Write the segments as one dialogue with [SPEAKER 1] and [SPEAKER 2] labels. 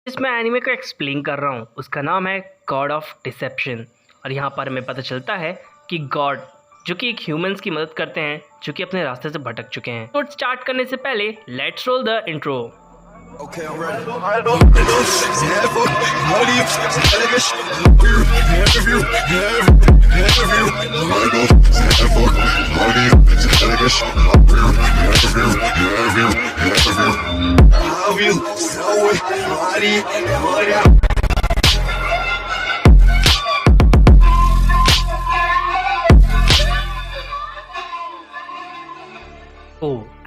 [SPEAKER 1] इसमें एनीमे को एक्सप्लेन कर रहा हूँ। उसका नाम है गॉड ऑफ डिसेप्शन। और यहाँ पर हमें पता चलता है कि गॉड जो कि एक ह्यूमंस की मदद करते हैं जो कि अपने रास्ते से भटक चुके हैं। तो स्टार्ट करने से पहले let's roll the intro.
[SPEAKER 2] Okay, I'm ready.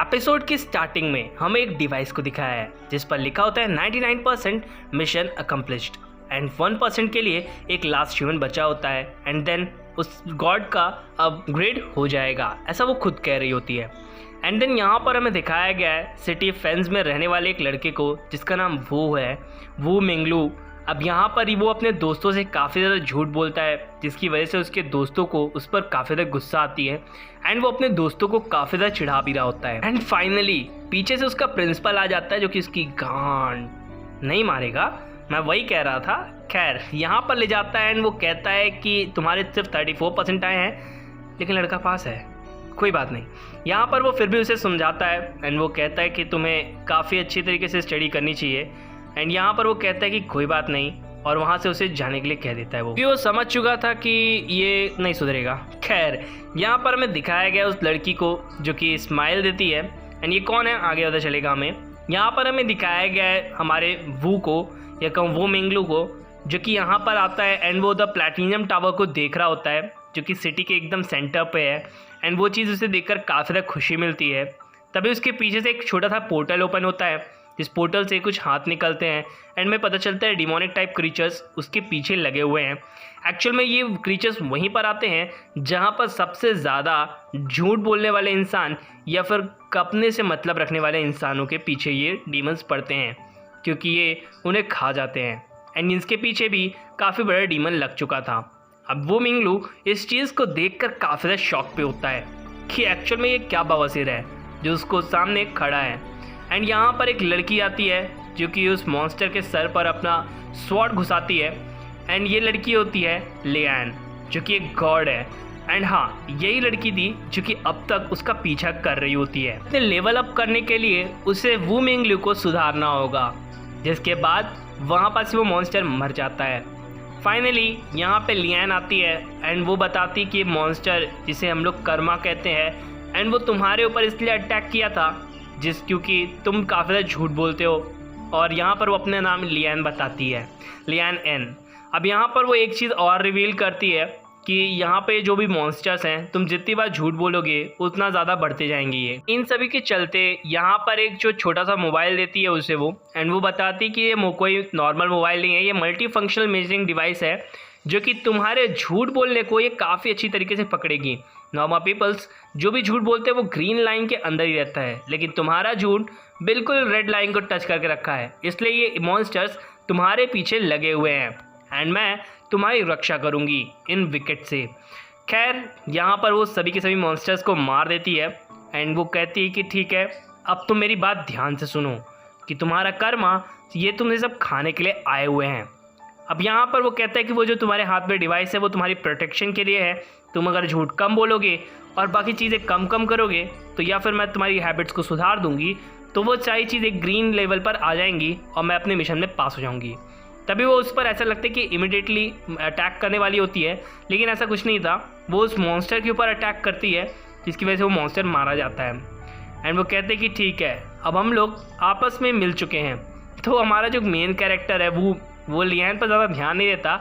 [SPEAKER 1] Episode की स्टार्टिंग में हमें एक डिवाइस को दिखाया है जिस पर लिखा होता है 99% मिशन अकम्प्लिश्ड एंड 1% के लिए एक लास्ट ह्यूमन बचा होता है एंड देन उस गॉड का अपग्रेड हो जाएगा, ऐसा वो खुद कह रही होती है। एंड देन यहाँ पर हमें दिखाया गया है सिटी फेंस में रहने वाले एक लड़के को जिसका नाम वू है, वू मिंगलू। अब यहाँ पर ही वो अपने दोस्तों से काफ़ी ज़्यादा झूठ बोलता है जिसकी वजह से उसके दोस्तों को उस पर काफ़ी ज़्यादा गुस्सा आती है एंड वो अपने दोस्तों को काफ़ी ज़्यादा चिढ़ा भी रहा होता है। एंड फाइनली पीछे से उसका प्रिंसिपल आ जाता है जो कि उसकी गांड नहीं मारेगा, मैं वही कह रहा था। खैर यहाँ पर ले जाता है एंड वो कहता है कि तुम्हारे सिर्फ 34% आए हैं लेकिन लड़का पास है, कोई बात नहीं। यहाँ पर वो फिर भी उसे समझाता है एंड वो कहता है कि तुम्हें काफ़ी अच्छी तरीके से स्टडी करनी चाहिए एंड यहाँ पर वो कहता है कि कोई बात नहीं और वहाँ से उसे जाने के लिए कह देता है। वो समझ चुका था कि ये नहीं सुधरेगा। खैर यहाँ पर हमें दिखाया गया उस लड़की को जो कि स्माइल देती है एंड ये कौन है आगे पता चलेगा हमें। यहाँ पर हमें दिखाया गया है हमारे वू को या कहूँ वो मिंगलू को जो कि यहाँ पर आता है एंड वो द प्लैटिनियम टावर को देख रहा होता है जो कि सिटी के एकदम सेंटर पे है एंड वो चीज़ उसे देखकर काफ़ी ज़्यादा खुशी मिलती है। तभी उसके पीछे से एक छोटा सा पोर्टल ओपन होता है जिस पोर्टल से कुछ हाथ निकलते हैं एंड में पता चलता है डिमोनिक टाइप क्रीचर्स उसके पीछे लगे हुए हैं। एक्चुअल में ये क्रीचर्स वहीं पर आते हैं जहां पर सबसे ज़्यादा झूठ बोलने वाले इंसान या फिर अपने से मतलब रखने वाले इंसानों के पीछे ये डीमंस पड़ते हैं क्योंकि ये उन्हें खा जाते हैं एंड इसके पीछे भी काफ़ी बड़ा डीमन लग चुका था। अब वो मिंगलू इस चीज़ को देखकर काफ़ी ज़्यादा शॉक पे होता है कि एक्चुअल में ये क्या बवासीर है जो उसको सामने खड़ा है। एंड यहाँ पर एक लड़की आती है जो कि उस मॉन्स्टर के सर पर अपना स्वॉर्ड घुसाती है एंड ये लड़की होती है लियान जो कि एक गॉड है। एंड हाँ, यही लड़की थी जो कि अब तक उसका पीछा कर रही होती है। अपने लेवल अप करने के लिए उसे वू मिंगलू को सुधारना होगा जिसके बाद वहाँ पर से वो मॉन्स्टर मर जाता है। फाइनली यहाँ पे लियान आती है एंड वो बताती कि मॉन्स्टर जिसे हम लोग कर्मा कहते हैं एंड वो तुम्हारे ऊपर इसलिए अटैक किया था क्योंकि तुम काफ़ी ज़्यादा झूठ बोलते हो। और यहाँ पर वो अपना नाम लियान बताती है, लियान एन। अब यहाँ पर वो एक चीज़ और रिवील करती है कि यहाँ पे जो भी मॉन्स्टर्स हैं तुम जितनी बार झूठ बोलोगे उतना ज़्यादा बढ़ते जाएंगे ये। इन सभी के चलते यहाँ पर एक जो छोटा सा मोबाइल देती है उसे वो एंड वो बताती कि ये कोई नॉर्मल मोबाइल नहीं है, ये मल्टी फंक्शनल मेजरिंग डिवाइस है जो कि तुम्हारे झूठ बोलने को ये काफ़ी अच्छी तरीके से पकड़ेगी। नॉर्मल पीपल्स जो भी झूठ बोलते हैं वो ग्रीन लाइन के अंदर ही रहता है लेकिन तुम्हारा झूठ बिल्कुल रेड लाइन को टच करके रखा है, इसलिए ये मॉन्स्टर्स तुम्हारे पीछे लगे हुए हैं एंड मैं तुम्हारी रक्षा करूंगी इन विकेट से। खैर यहाँ पर वो सभी के सभी मॉन्स्टर्स को मार देती है एंड वो कहती है कि ठीक है अब तुम मेरी बात ध्यान से सुनो कि तुम्हारा कर्मा ये तुमसे सब खाने के लिए आए हुए हैं। अब यहाँ पर वो कहता है कि वो जो तुम्हारे हाथ में डिवाइस है वो तुम्हारी प्रोटेक्शन के लिए है। तुम अगर झूठ कम बोलोगे और बाकी चीज़ें कम करोगे तो या फिर मैं तुम्हारी हैबिट्स को सुधार दूंगी तो वो सारी चीज़ें ग्रीन लेवल पर आ जाएंगी और मैं अपने मिशन में पास हो जाऊंगी। तभी वो उस पर ऐसा लगता है कि इमिडिएटली अटैक करने वाली होती है लेकिन ऐसा कुछ नहीं था, वो उस मॉन्स्टर के ऊपर अटैक करती है जिसकी वजह से वो मॉन्स्टर मारा जाता है। एंड वो कहते हैं कि ठीक है अब हम लोग आपस में मिल चुके हैं। तो हमारा जो मेन कैरेक्टर है वो लियान पर ज़्यादा ध्यान नहीं देता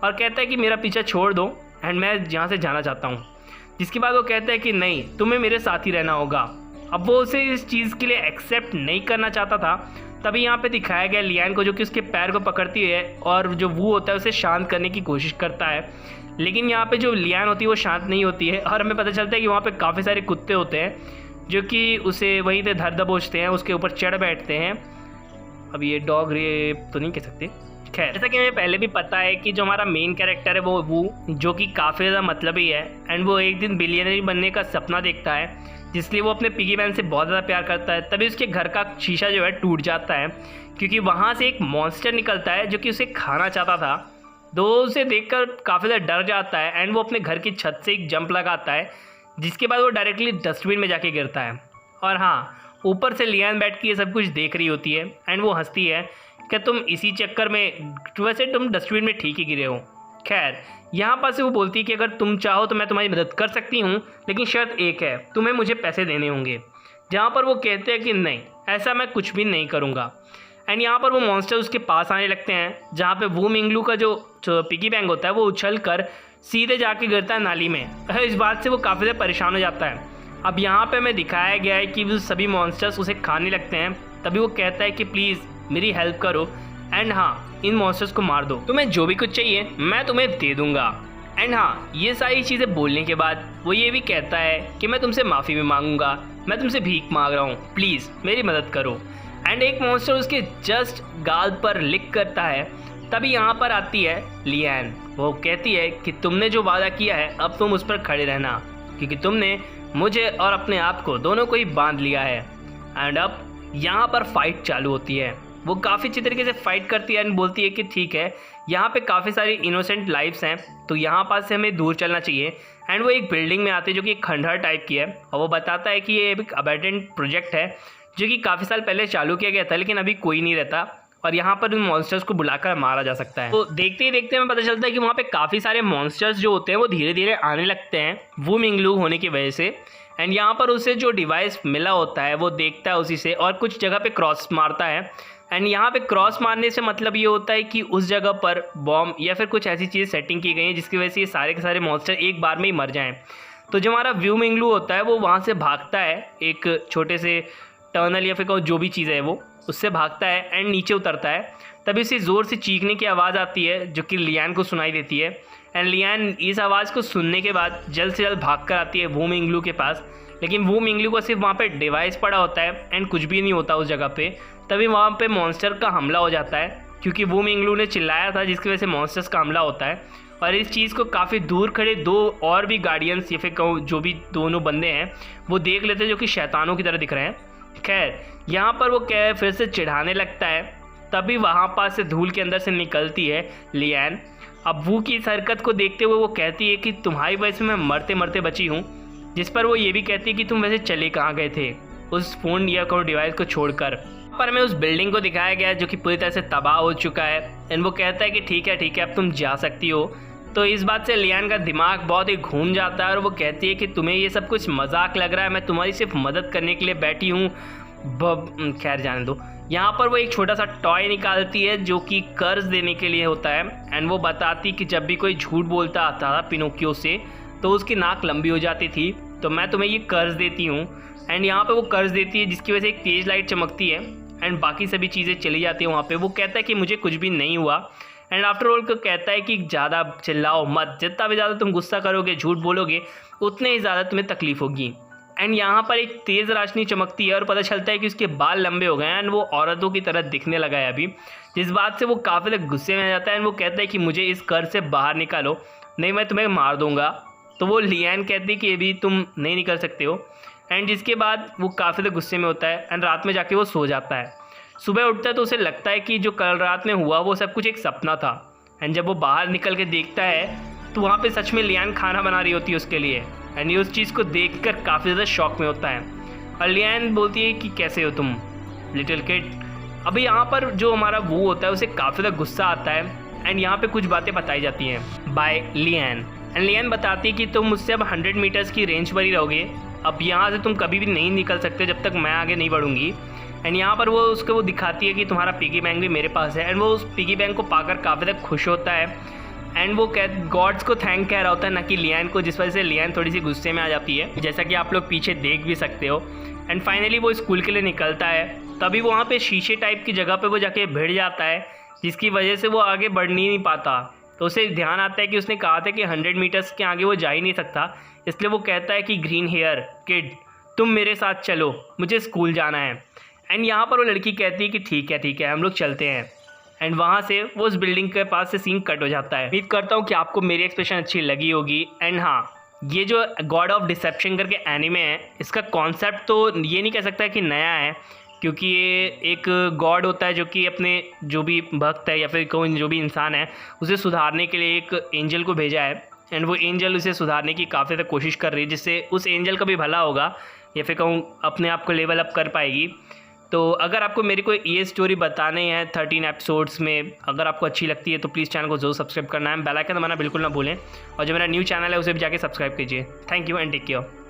[SPEAKER 1] और कहता है कि मेरा पीछा छोड़ दो एंड मैं यहाँ से जाना चाहता हूँ। जिसके बाद वो कहता है कि नहीं तुम्हें मेरे साथ ही रहना होगा। अब वो उसे इस चीज़ के लिए एक्सेप्ट नहीं करना चाहता था। तभी यहाँ पे दिखाया गया लियान को जो कि उसके पैर को पकड़ती है और जो वो होता है उसे शांत करने की कोशिश करता है लेकिन यहाँ पे जो लियान होती है वो शांत नहीं होती है और हमें पता चलता है कि वहाँ पे काफ़ी सारे कुत्ते होते हैं जो कि उसे वहीं पे धर दबोचते हैं, उसके ऊपर चढ़ बैठते हैं। अब ये डॉग रेप तो नहीं कह सकते। खैर जैसा कि हमें पहले भी पता है कि जो हमारा मेन कैरेक्टर है वो जो कि काफ़ी ज़्यादा मतलबी है एंड वो एक दिन बिलियनरी बनने का सपना देखता है जिसलिए वो अपने पिगी बैंक से बहुत ज़्यादा प्यार करता है। तभी उसके घर का शीशा जो है टूट जाता है क्योंकि वहाँ से एक मॉन्स्टर निकलता है जो कि उसे खाना चाहता था। तो उसे देखकर काफ़ी ज़्यादा डर जाता है एंड वो अपने घर की छत से एक जंप लगाता है, जिसके बाद वो डायरेक्टली डस्टबिन में जाके गिरता है। और हाँ, ऊपर से लियान बैठ के ये सब कुछ देख रही होती है एंड वो हंसती है कि तुम इसी चक्कर में, वैसे तुम डस्टबिन में ठीक ही गिरे हो। खैर, यहाँ पर से वो बोलती है कि अगर तुम चाहो तो मैं तुम्हारी मदद कर सकती हूँ, लेकिन शर्त एक है, तुम्हें मुझे पैसे देने होंगे। जहाँ पर वो कहते हैं कि नहीं, ऐसा मैं कुछ भी नहीं करूँगा। एंड यहाँ पर वो मॉन्स्टर उसके पास आने लगते हैं, जहाँ पे वू मिंगलू का जो पिगी बैंक होता है वो उछल कर सीधे जाके गिरता है नाली में। इस बात से वो काफ़ी ज़्यादा परेशान हो जाता है। अब यहाँ पे हमें दिखाया गया है कि वो सभी मॉन्स्टर्स उसे खाने लगते हैं। तभी वो कहता है कि प्लीज़ मेरी हेल्प करो एंड हाँ, इन मॉन्स्टर्स को मार दो, तुम्हें जो भी कुछ चाहिए मैं तुम्हें दे दूंगा। एंड हाँ, ये सारी चीज़ें बोलने के बाद वो ये भी कहता है कि मैं तुमसे माफ़ी भी मांगूंगा, मैं तुमसे भीख मांग रहा हूँ, प्लीज़ मेरी मदद करो। एंड एक मॉन्स्टर उसके जस्ट गाल पर लिक करता है। तभी यहाँ पर आती है लियान। वो कहती है कि तुमने जो वादा किया है अब तुम उस पर खड़े रहना, क्योंकि तुमने मुझे और अपने आप को दोनों को ही बांध लिया है। एंड अब यहाँ पर फाइट चालू होती है। वो काफ़ी अच्छी तरीके से फाइट करती है एंड बोलती है कि ठीक है, यहाँ पे काफ़ी सारी इनोसेंट लाइफ्स हैं, तो यहाँ पास से हमें दूर चलना चाहिए। एंड वो एक बिल्डिंग में आती है जो कि एक खंडहर टाइप की है, और वो बताता है कि ये एक अबैंडन्ड प्रोजेक्ट है जो कि काफ़ी साल पहले चालू किया गया था, लेकिन अभी कोई नहीं रहता और यहाँ पर उन मॉन्स्टर्स को बुलाकर मारा जा सकता है। तो देखते ही देखते हमें पता चलता है कि वहाँ पे काफ़ी सारे मॉन्स्टर्स जो होते हैं वो धीरे धीरे आने लगते हैं वू मिंगलू होने की वजह से। एंड यहाँ पर उसे जो डिवाइस मिला होता है वो देखता है उसी से और कुछ जगह पे क्रॉस मारता है। एंड यहाँ पे क्रॉस मारने से मतलब ये होता है कि उस जगह पर बॉम्ब या फिर कुछ ऐसी चीज़ सेटिंग की गई है जिसकी वजह से ये सारे के सारे मॉन्स्टर एक बार में ही मर जाएँ। तो जो हमारा व्यू मिंगलू होता है वो वहाँ से भागता है, एक छोटे से टनल या फिर जो भी चीज़ है वो उससे भागता है एंड नीचे उतरता है। तभी उसे ज़ोर से चीखने की आवाज़ आती है जो कि लियान को सुनाई देती है। एंड लियान इस आवाज़ को सुनने के बाद जल्द से जल्द भाग कर आती है वू मिंगलू के पास, लेकिन वू मिंगलू को सिर्फ वहाँ पे डिवाइस पड़ा होता है एंड कुछ भी नहीं होता उस जगह पे। तभी वहाँ पे मॉन्स्टर का हमला हो जाता है, क्योंकि वू मिंगलू ने चिल्लाया था जिसकी वजह से मॉन्स्टर्स का हमला होता है। और इस चीज़ को काफ़ी दूर खड़े दो और भी गार्डियंस या फिर जो भी दोनों बंदे हैं वो देख लेते हैं, जो कि शैतानों की तरह दिख रहे हैं। खैर, यहाँ पर वो फिर से चिढ़ाने लगता है। तभी वहाँ पास से धूल के अंदर से निकलती है लियान। अब वू की इस हरकत को देखते हुए वो कहती है कि तुम्हारी वजह से मैं मरते मरते बची हूँ, जिस पर वो ये भी कहती है कि तुम वैसे चले कहाँ गए थे उस फ़ोन या कोई डिवाइस को छोड़कर। पर हमें उस बिल्डिंग को दिखाया गया जो कि पूरी तरह से तबाह हो चुका है। एंड वो कहता है कि ठीक है अब तुम जा सकती हो। तो इस बात से लियान का दिमाग बहुत ही घूम जाता है और वो कहती है कि तुम्हें ये सब कुछ मजाक लग रहा है, मैं तुम्हारी सिर्फ मदद करने के लिए बैठी हूँ। खैर जाने दो। यहाँ पर वो एक छोटा सा टॉय निकालती है जो कि कर्ज देने के लिए होता है। एंड वो बताती कि जब भी कोई झूठ बोलता आता था पिनोकियो से तो उसकी नाक लंबी हो जाती थी, तो मैं तुम्हें ये कर्ज देती हूँ। एंड यहाँ पे वो कर्ज देती है जिसकी वजह से एक तेज़ लाइट चमकती है एंड बाकी सभी चीज़ें चली जाती हैं वहाँ पे। वो कहता है कि मुझे कुछ भी नहीं हुआ। एंड आफ्टर ऑल को कहता है कि ज़्यादा चिल्लाओ मत, जितना भी ज़्यादा तुम गुस्सा करोगे, झूठ बोलोगे, उतने ही ज़्यादा तुम्हें तकलीफ होगी। एंड यहाँ पर एक तेज़ रोशनी चमकती है और पता चलता है कि उसके बाल लंबे हो गए हैं एंड वो औरतों की तरह दिखने लगा है अभी, जिस बात से वो काफ़ी तक गुस्से में आ जाता है। एंड वो कहता है कि मुझे इस घर से बाहर निकालो, नहीं मैं तुम्हें मार दूंगा। तो वो लियान कहती है कि अभी तुम नहीं निकल सकते हो। एंड जिसके बाद वो काफ़ी तक गुस्से में होता है एंड रात में जाके वो सो जाता है। सुबह उठता है तो उसे लगता है कि जो कल रात में हुआ वो सब कुछ एक सपना था। एंड जब वो बाहर निकल के देखता है तो वहाँ पे सच में लियान खाना बना रही होती है उसके लिए। एंड ये उस चीज़ को देखकर काफ़ी ज़्यादा शॉक में होता है और लियान बोलती है कि कैसे हो तुम लिटिल किड। अभी यहाँ पर जो हमारा वो होता है उसे काफ़ी ज़्यादा गुस्सा आता है एंड यहाँ पे कुछ बातें बताई जाती हैं बाय लियान। एंड लियान बताती है कि तुम मुझसे अब 100 मीटर्स की रेंज पर ही रहोगे, अब यहाँ से तुम कभी भी नहीं निकल सकते जब तक मैं आगे नहीं बढ़ूंगी। एंड यहाँ पर वो दिखाती है कि तुम्हारा पिगी बैंक भी मेरे पास है। एंड वो उस पिगी बैंक को पाकर काफ़ी तक खुश होता है एंड वो गॉड्स को थैंक कह रहा होता है, ना कि लियान को, जिस वजह से लियान थोड़ी सी गुस्से में आ जाती है, जैसा कि आप लोग पीछे देख भी सकते हो। एंड फाइनली वो स्कूल के लिए निकलता है। तभी वहाँ पे शीशे टाइप की जगह पे वो जाके भिड़ जाता है, जिसकी वजह से वो आगे बढ़ नहीं पाता। तो उसे ध्यान आता है कि उसने कहा था कि 100 मीटर्स के आगे वो जा ही नहीं सकता, इसलिए वो कहता है कि ग्रीन हेयर किड तुम मेरे साथ चलो, मुझे स्कूल जाना है। एंड यहाँ पर वो लड़की कहती है कि ठीक है हम लोग चलते हैं। एंड वहाँ से वो उस बिल्डिंग के पास से सीन कट हो जाता है। उम्मीद करता हूँ कि आपको मेरी एक्सप्रेशन अच्छी लगी होगी। एंड हाँ, ये जो गॉड ऑफ डिसेप्शन करके एनिमे है, इसका कॉन्सेप्ट तो ये नहीं कह सकता कि नया है, क्योंकि ये एक गॉड होता है जो कि अपने जो भी भक्त है या फिर कोई जो भी इंसान है उसे सुधारने के लिए एक एंजल को भेजा है, एंड वो एंजल उसे सुधारने की काफ़ी तक कोशिश कर रही है, जिससे उस एंजल का भी भला होगा या फिर कहूँ अपने आप को लेवल अप कर पाएगी। तो अगर आपको मेरी कोई ये स्टोरी बतानी है 13 एपिसोड्स में, अगर आपको अच्छी लगती है तो प्लीज़ चैनल को जरूर सब्सक्राइब करना है, बेल आइकन दबाना बिल्कुल ना भूलें, और जो मेरा न्यू चैनल है उसे भी जाके सब्सक्राइब कीजिए। Thank you and take care.